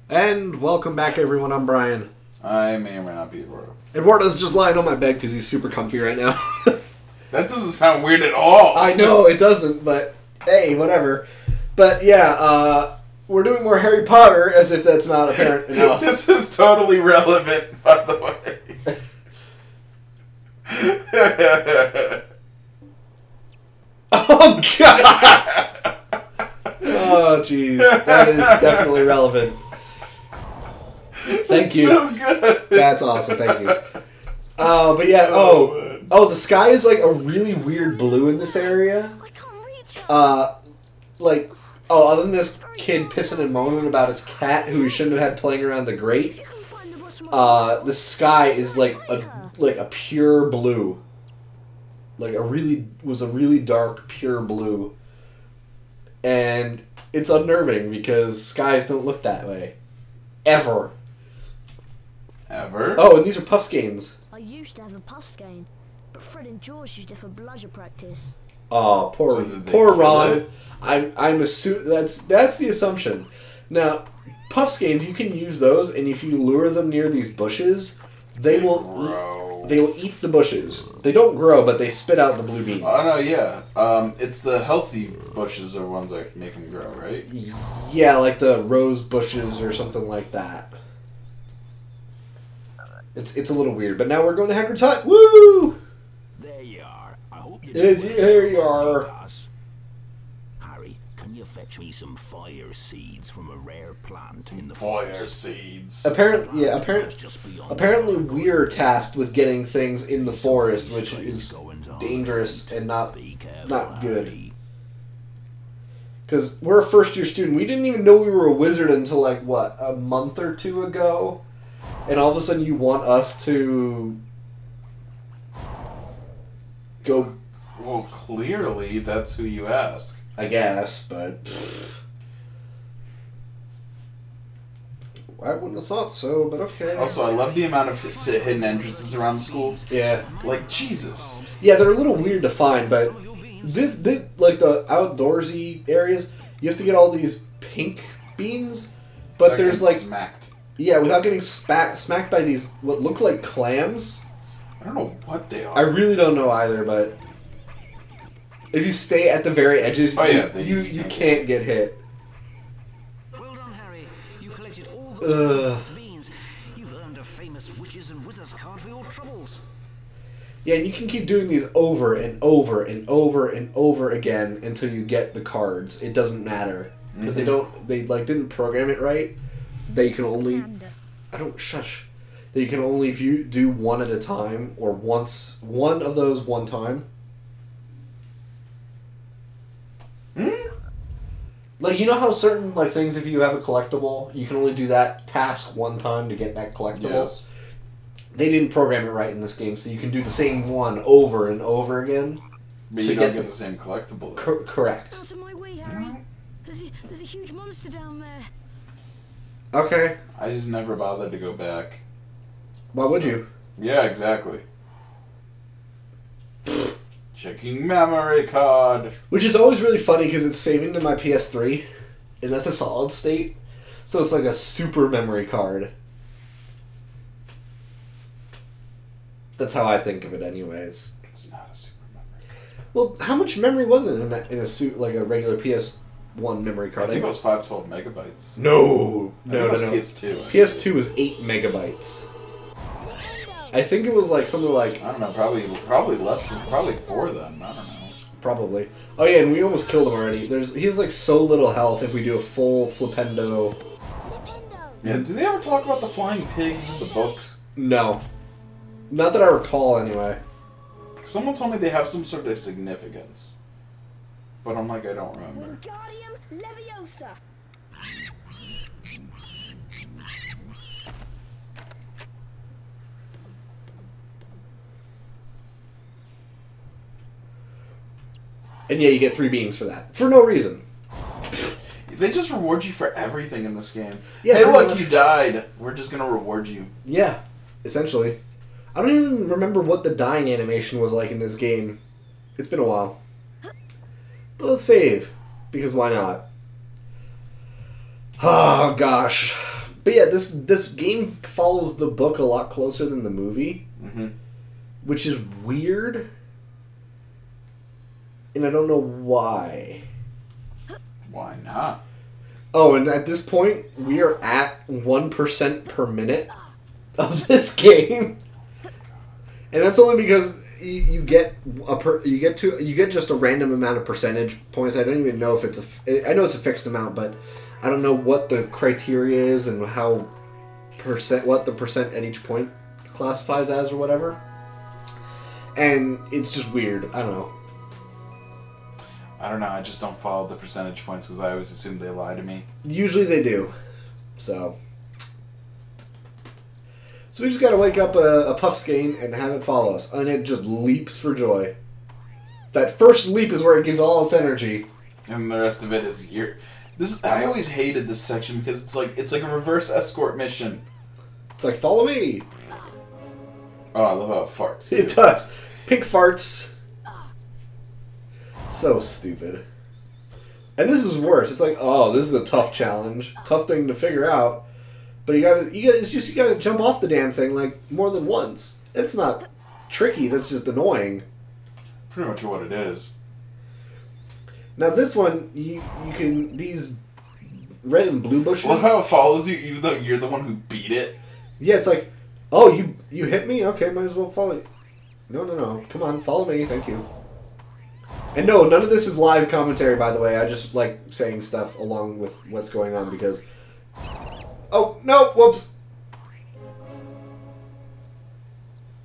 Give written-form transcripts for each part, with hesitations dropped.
And welcome back, everyone. I'm Brian. I may or may not be Eduardo. Eduardo's just lying on my bed because he's super comfy right now. That doesn't sound weird at all. I know, it doesn't, but hey, whatever. But yeah, we're doing more Harry Potter, as if that's not apparent enough. This is totally relevant, by the way. Oh, God! Oh, jeez. That is definitely relevant. Thank you. So good. That's awesome, thank you. But yeah, the sky is like a really weird blue in this area. Other than this kid pissing and moaning about his cat who he shouldn't have had playing around the grate, the sky is like a pure blue. Like a really dark, pure blue. And it's unnerving because skies don't look that way. Ever. Ever? Oh, and these are puff skeins. I used to have a puff skein, but Fred and George used it for bludger practice. Oh, poor Ron. I'm assuming that's the assumption. Now, puff skeins, you can use those, and if you lure them near these bushes, they will eat the bushes. They don't grow, but they spit out the blue beans. Oh no, yeah. It's the healthy bushes are ones that make them grow, right? Yeah, like the rose bushes or something like that. It's a little weird, but now we're going to Hagrid's hut. Woo! There you are. I hope you There you are. Harry, can you fetch me some fire seeds from a rare plant in the Fire forest? seeds. Apparently we're tasked with getting things in the forest, which is dangerous and not good. Because we're a first-year student. We didn't even know we were a wizard until, like, what, a month or two ago? And all of a sudden you want us to go... Well, clearly that's who you ask. I guess, but... I wouldn't have thought so, but okay. Also, I love the amount of hidden entrances around the school. Yeah. Like, Jesus. Yeah, they're a little weird to find, but this like the outdoorsy areas, you have to get all these pink beans, but They're there's like... smacked. Yeah, without getting smacked by these, what look like clams. I don't know what they are. I really don't know either, but if you stay at the very edges, you can't get hit. Well done, Harry. You collected all the beans. You've earned a famous witches and wizards card for your troubles. Yeah, and you can keep doing these over and over and over and over again until you get the cards. It doesn't matter because they didn't program it right. They can only... They can only do one at a time, or one of those one time. Like, you know how certain, like, things, if you have a collectible, you can only do that task one time to get that collectible? Yes. They didn't program it right in this game, so you can do the same one over and over again. But you don't get the same collectible. Correct. Out of my way, Harry. There's a huge monster down there. Okay. I just never bothered to go back. Why would you? Yeah, exactly. Checking memory card. Which is always really funny because it's saving to my PS3, and that's a solid state. So it's like a super memory card. That's how I think of it anyways. It's not a super memory card. Well, how much memory was it in a suit like a regular PS1 memory card? I think it was 512 megabytes. No. I think it was PS2. PS2 was 8 megabytes. I think it was like something like... I don't know, probably less than, probably 4 then, I don't know. Probably. Oh yeah, and we almost killed him already. He has like so little health if we do a full flipendo. Yeah, did they ever talk about the flying pigs in the book? No. Not that I recall anyway. Someone told me they have some sort of significance. But I'm like, I don't remember. Wingardium Leviosa. And yeah, you get 3 beings for that. For no reason. They just reward you for everything in this game. Yeah, hey, look, much. you died. We're just gonna reward you. Yeah, essentially. I don't even remember what the dying animation was like in this game. It's been a while. But let's save. Because why not? Oh, gosh. But yeah, this game follows the book a lot closer than the movie, which is weird, and I don't know why. Why not? Oh, and at this point, we are at 1% per minute of this game, and that's only because you get just a random amount of percentage points. I don't even know if I know it's a fixed amount, but I don't know what the criteria is and what the percent at each point classifies as or whatever. And it's just weird. I don't know. I just don't follow the percentage points because I always assume they lie to me. Usually they do. So we just gotta wake up a Puffskein and have it follow us. And it just leaps for joy. That first leap is where it gives all its energy. And the rest of it is I always hated this section because it's like a reverse escort mission. It's like, follow me. Oh, I love how it farts. It does. Pink farts. So stupid. And this is worse. It's like, oh, this is a tough challenge. Tough thing to figure out. But you gotta jump off the damn thing like more than once. It's not tricky, that's just annoying. Pretty much what it is. Now this one, you can, these red and blue bushes. Well, how it follows you even though you're the one who beat it. Yeah, it's like, oh, you hit me? Okay, might as well follow you. No. Come on, follow me, thank you. And no, none of this is live commentary, by the way. I just like saying stuff along with what's going on because... Oh, no, whoops.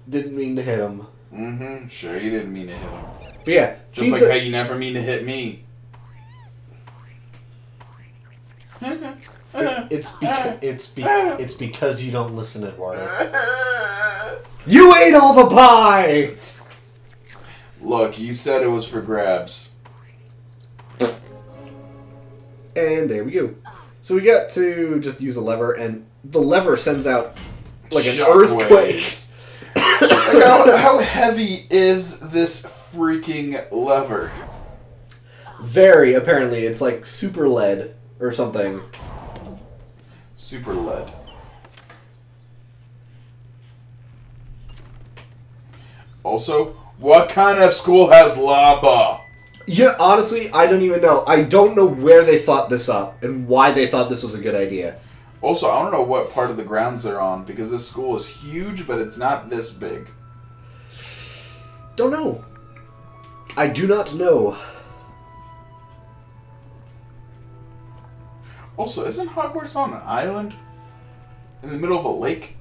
Didn't mean to hit him. Mm-hmm, sure you didn't mean to hit him. But yeah. Just like how you never mean to hit me. It's because you don't listen, Eduardo. You ate all the pie! Look, you said it was for grabs. And there we go. So we got to just use a lever, and the lever sends out like an earthquake. Like how heavy is this freaking lever? Very, apparently. It's like super lead or something. Super lead. Also, what kind of school has lava? Yeah, honestly, I don't even know. I don't know where they thought this up and why they thought this was a good idea. Also, I don't know what part of the grounds they're on because this school is huge, but it's not this big. Don't know. I do not know. Also, isn't Hogwarts on an island? In the middle of a lake?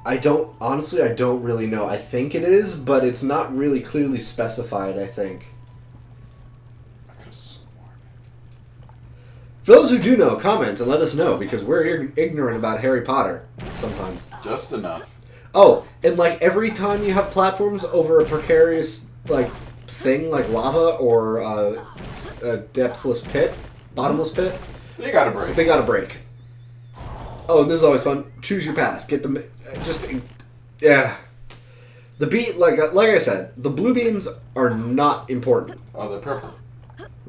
Honestly, I don't really know. I think it is, but it's not really clearly specified, I think. I could have sworn. For those who do know, comment and let us know, because we're ignorant about Harry Potter sometimes. Just enough. Oh, and like every time you have platforms over a precarious like thing like lava or a depthless pit, bottomless pit, they gotta break. They gotta break. Oh, and this is always fun. Choose your path. Get them. Yeah. The like I said, the blue beans are not important. Oh, they're purple.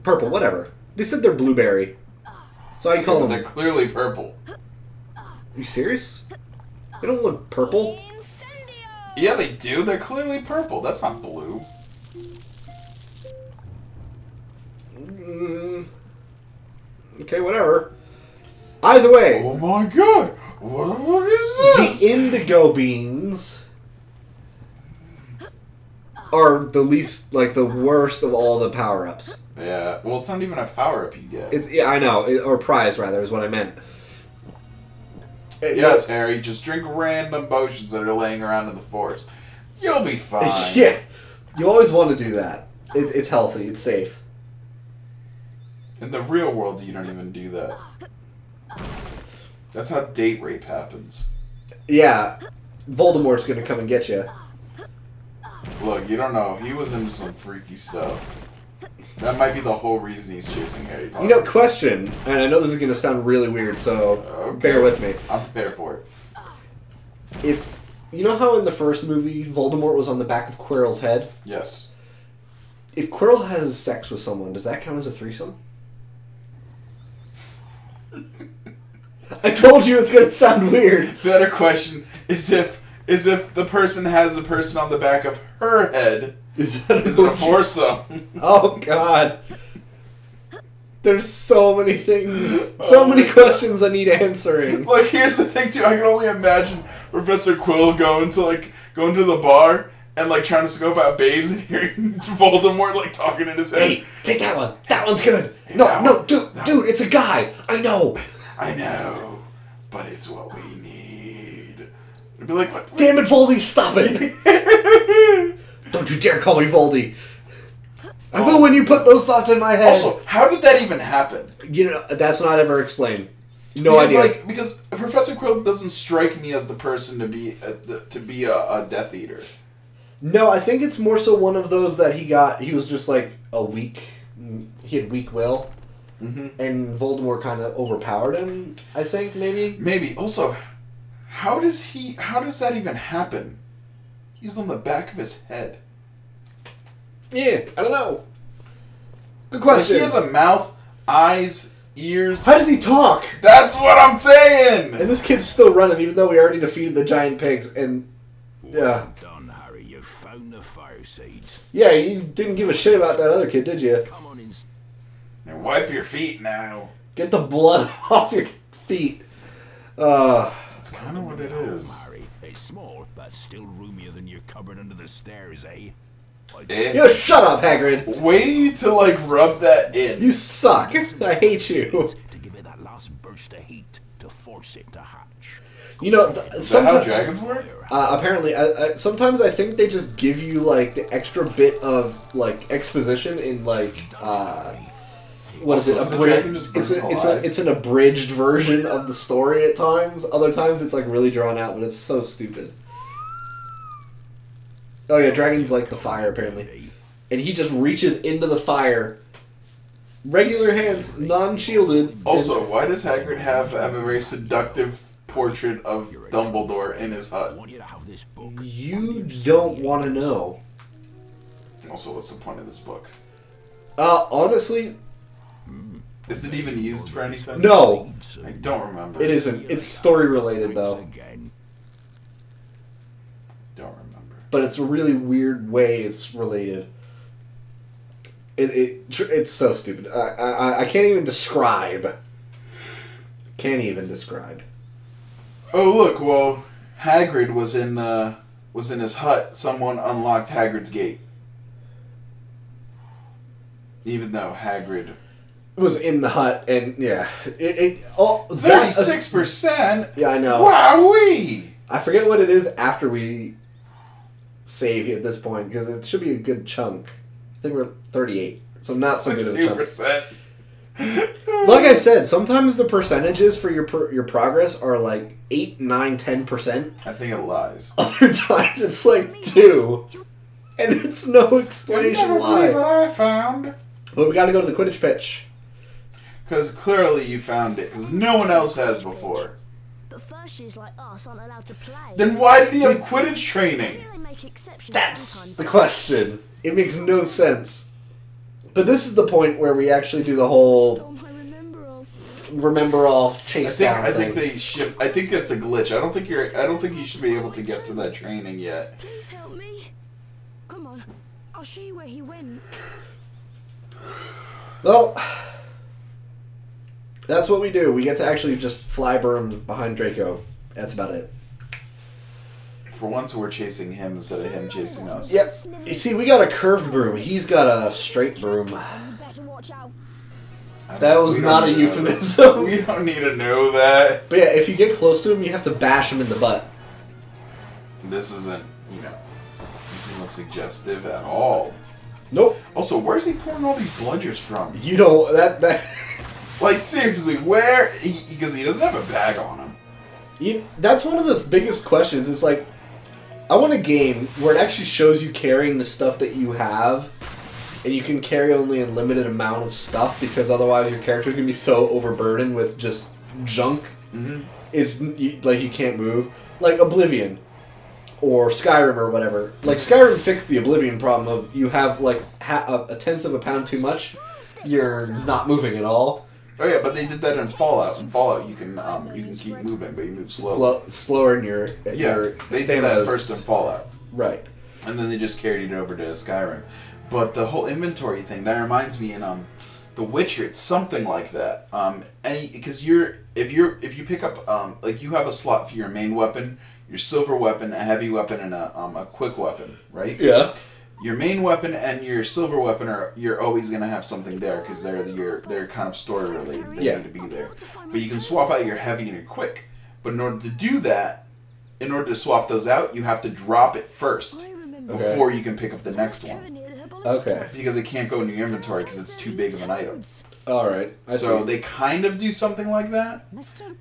Purple, whatever. They said they're blueberry, so I call them. They're clearly purple. Are you serious? They don't look purple. Yeah, they do. They're clearly purple. That's not blue. Okay, whatever. Either way. Oh my god! What the fuck is this? The indigo beans are the least, like, the worst of all the power-ups. Yeah, well, it's not even a power-up you get. Yeah, I know. Or prize, rather, is what I meant. Yes, Harry, just drink random potions that are laying around in the forest. You'll be fine. Yeah, you always want to do that. It's healthy. It's safe. In the real world, you don't even do that. That's how date rape happens. Yeah, Voldemort's gonna come and get you. Look, you don't know. He was into some freaky stuff. That might be the whole reason he's chasing Harry Potter. You know, question, and I know this is gonna sound really weird, so bear with me. I'm prepared for it. If you know how in the first movie Voldemort was on the back of Quirrell's head? Yes. If Quirrell has sex with someone, does that count as a threesome? I told you it's gonna sound weird. Better question is if the person has a person on the back of her head. Is it a foursome? Oh God. There's so many things, so many questions I need answering. Like, here's the thing too. I can only imagine Professor Quill going to the bar and like trying to scope out babes and hearing Voldemort like talking in his head. Hey, take that one. That one's good. No, dude, it's a guy. I know, but it's what we need. I'd be like, what? Damn it, Voldy, stop it! Don't you dare call me Voldy. I will when you put those thoughts in my head. Also, how did that even happen? You know, that's not ever explained. No idea. Because Professor Quill doesn't strike me as the person to be a Death Eater. No, I think it's more so one of those that he was just like he had weak will. Mm-hmm. And Voldemort kind of overpowered him, I think, maybe? Maybe. Also, how does that even happen? He's on the back of his head. Yeah, I don't know. Good question. Like, he has a mouth, eyes, ears. How does he talk? That's what I'm saying! And this kid's still running, even though we already defeated the giant pigs, and... Well done, Harry. You found the fire seeds. Yeah, you didn't give a shit about that other kid, did you? Come on in. Now wipe your feet now. Get the blood off your feet. That's kind of what it is. Harry, it's small, but still roomier than your cupboard under the stairs, eh? You shut up, Hagrid. Way to like rub that in. You suck. I hate you. To give it that last burst of heat to force it to hatch. You know, is that how dragons work? Apparently, sometimes I think they just give you like the extra bit of like exposition in like what is it? It's an abridged version of the story at times. Other times it's like really drawn out, but it's so stupid. Oh yeah, dragons like the fire apparently, and he just reaches into the fire. Regular hands, non-shielded. Also, why does Hagrid have a very seductive portrait of Dumbledore in his hut? You don't want to know. Also, what's the point of this book? Honestly, is it even used for anything? No. I don't remember. It isn't. It's story related though. Don't remember. But it's a really weird way it's related. It's so stupid. I can't even describe. Can't even describe. Oh look, well, Hagrid was in his hut. Someone unlocked Hagrid's gate. Even though Hagrid was in the hut, and yeah, 36%. Yeah, I know. Wowee! I forget what it is after we save at this point because it should be a good chunk. I think we're 38, so not so good of a chunk. 2%. Like I said, sometimes the percentages for your progress are like 8, 9, 10%. I think it lies. Other times it's like 2, and it's no explanation You'll never why. believe what I found. But we got to go to the Quidditch pitch. Because clearly you found it, because no one else has before. But first years like us aren't allowed to play. Then why did he have Quidditch training? That's the question. It makes no sense. But this is the point where we actually do the whole remember all chase down thing. I think that's a glitch. I don't think you should be able to get to that training yet. Please help me. Come on, I'll show you where he went. Well, that's what we do. We get to actually just fly broom behind Draco. That's about it. For once, we're chasing him instead of him chasing us. Yep. You see, we got a curved broom. He's got a straight broom. That was not a euphemism. We don't need to know that. But yeah, if you get close to him, you have to bash him in the butt. This isn't suggestive at all. Nope. Also, where's he pulling all these bludgers from? You know, that... Like, seriously, where... Because he doesn't have a bag on him. That's one of the biggest questions. It's like, I want a game where it actually shows you carrying the stuff that you have, and you can carry only a limited amount of stuff, because otherwise your character can be so overburdened with just junk. Mm-hmm. It's like you can't move. Like Oblivion. Or Skyrim or whatever. Like, Skyrim fixed the Oblivion problem of you have, like, a tenth of a pound too much, you're not moving at all. Oh yeah, but they did that in Fallout. In Fallout, you can keep moving, but you move slow. Slower in your they did that first in Fallout, right? And then they just carried it over to Skyrim. But the whole inventory thing that reminds me in The Witcher, it's something like that. Because if you pick up like you have a slot for your main weapon, your silver weapon, a heavy weapon, and a quick weapon, right? Yeah. Your main weapon and your silver weapon you're always gonna have something there because they're kind of story related. They need to be there. But you can swap out your heavy and your quick. But in order to do that, in order to swap those out, you have to drop it first before you can pick up the next one. Okay. Because it can't go in your inventory because it's too big of an item. All right. So they kind of do something like that.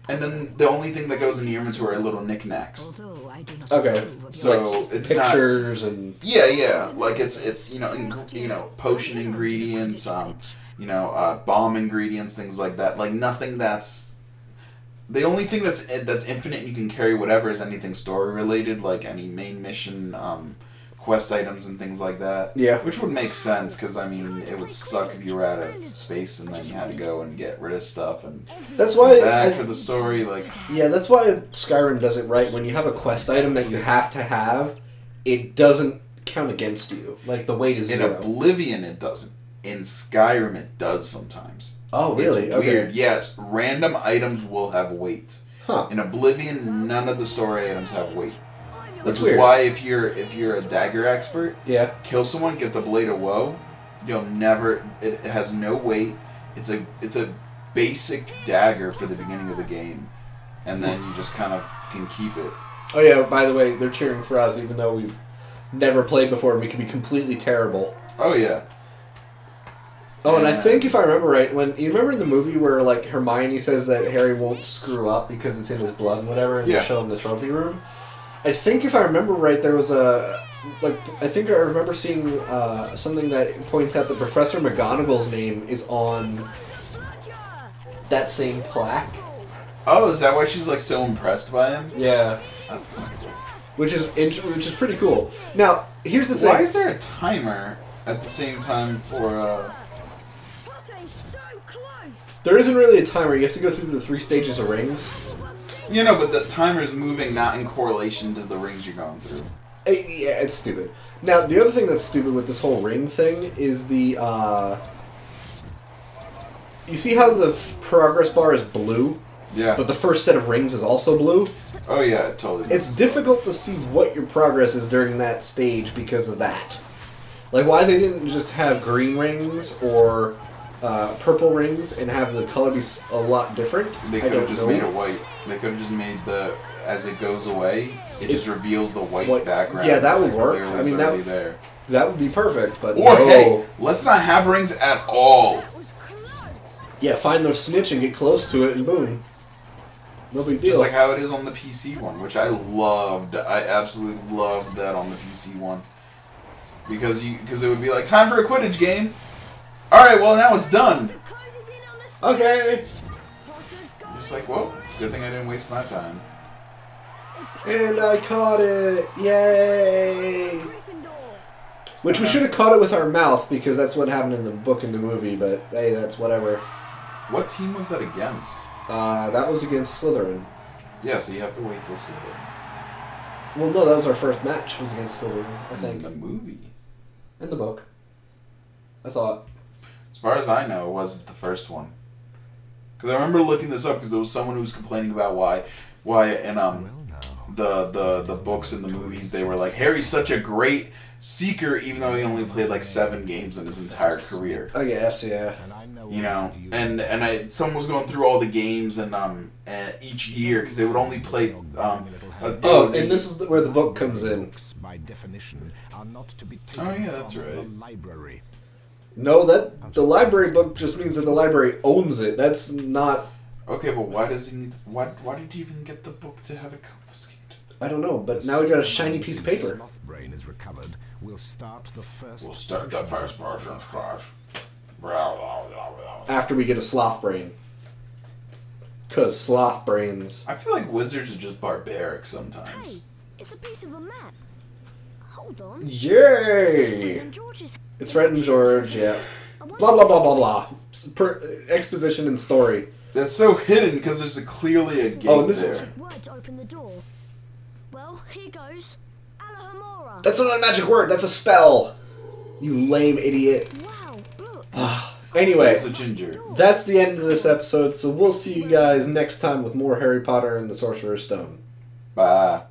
And then the only thing that goes in your inventory are little knickknacks. Okay. So it's pictures and yeah. Like it's potion ingredients, bomb ingredients, things like that. Like nothing that's the only thing that's infinite and you can carry whatever is anything story related, like any main mission, quest items and things like that. Yeah. Which would make sense because I mean it would suck if you were out of space and then you had to go and get rid of stuff and that's why for the story that's why Skyrim does it right. When you have a quest item that you have to have, it doesn't count against you. Like the weight is in zero. Oblivion it doesn't. In Skyrim it does sometimes. Oh really? It's weird. Yes, random items will have weight. Huh. In Oblivion, none of the story items have weight. That's Which is weird. why if you're a dagger expert, kill someone, get the Blade of Woe, you'll never. It has no weight. It's a basic dagger for the beginning of the game, and then you just kind of can keep it. Oh yeah. By the way, they're cheering for us, even though we've never played before. We could be completely terrible. Oh yeah. Oh, and I think if I remember right, when you remember in the movie where like Hermione says that Harry won't screw up because it's in his blood and whatever, and they show him the trophy room. I think if I remember right, there was I think I remember seeing something that points out that Professor McGonagall's name is on that same plaque. Oh, is that why she's like so impressed by him? Yeah. That's kind of cool. Which is pretty cool. Now, here's the thing. Why is there a timer at the same time for There isn't really a timer. You have to go through the 3 stages of rings. You know, but the timer's moving not in correlation to the rings you're going through. Yeah, it's stupid. Now, the other thing that's stupid with this whole ring thing is the, you see how the progress bar is blue? Yeah. But the first set of rings is also blue? Oh, yeah, it totally. It's difficult to see what your progress is during that stage because of that. Like, why they didn't just have green rings or purple rings and have the color be a lot different? They could have just made it white. They could have just made as it goes away, it just reveals the white background. Yeah, that would work. I mean, that would be perfect, but hey, let's not have rings at all. Yeah, find the snitch and get close to it, and boom. No big deal. Just like how it is on the PC one, which I loved. I absolutely loved that on the PC one. Because it would be like, time for a Quidditch game. Alright, well now it's done. Okay. You're just like, well, good thing I didn't waste my time. And I caught it! Yay! Which we should have caught it with our mouth, because that's what happened in the book and the movie, but hey, that's whatever. What team was that against? That was against Slytherin. Yeah, so you have to wait till Slytherin. Well, no, that was our first match, was against Slytherin, I think. In the movie? In the book. I thought. As far as I know, it wasn't the first one. Because I remember looking this up, because there was someone who was complaining about why in the books and the movies, they were like, Harry's such a great seeker, even though he only played like 7 games in his entire career. I guess, yeah. You know, and someone was going through all the games and each year, because they would only play. And this is where the book comes in. By definition, are not to be taken oh yeah, that's from right. the library. No, the library book just means that the library owns it. That's not. Okay, but why does he need? Why did you even get the book to have it confiscated? I don't know, but now we got a shiny piece of paper. Sloth brain is recovered. We'll start the first. We'll start the first person's class. After we get a sloth brain. Because sloth brains. I feel like wizards are just barbaric sometimes. Hey, it's a piece of a map. Hold on. Yay! It's Fred and George, yeah. Blah, blah, blah, blah, blah. Exposition and story. That's so hidden because there's clearly a gate there. Word to open the door. Well, here goes. Alahomora. That's not a magic word. That's a spell. You lame idiot. Wow, look. Anyway, It's a ginger. that's the end of this episode, so we'll see you guys next time with more Harry Potter and the Sorcerer's Stone. Bye.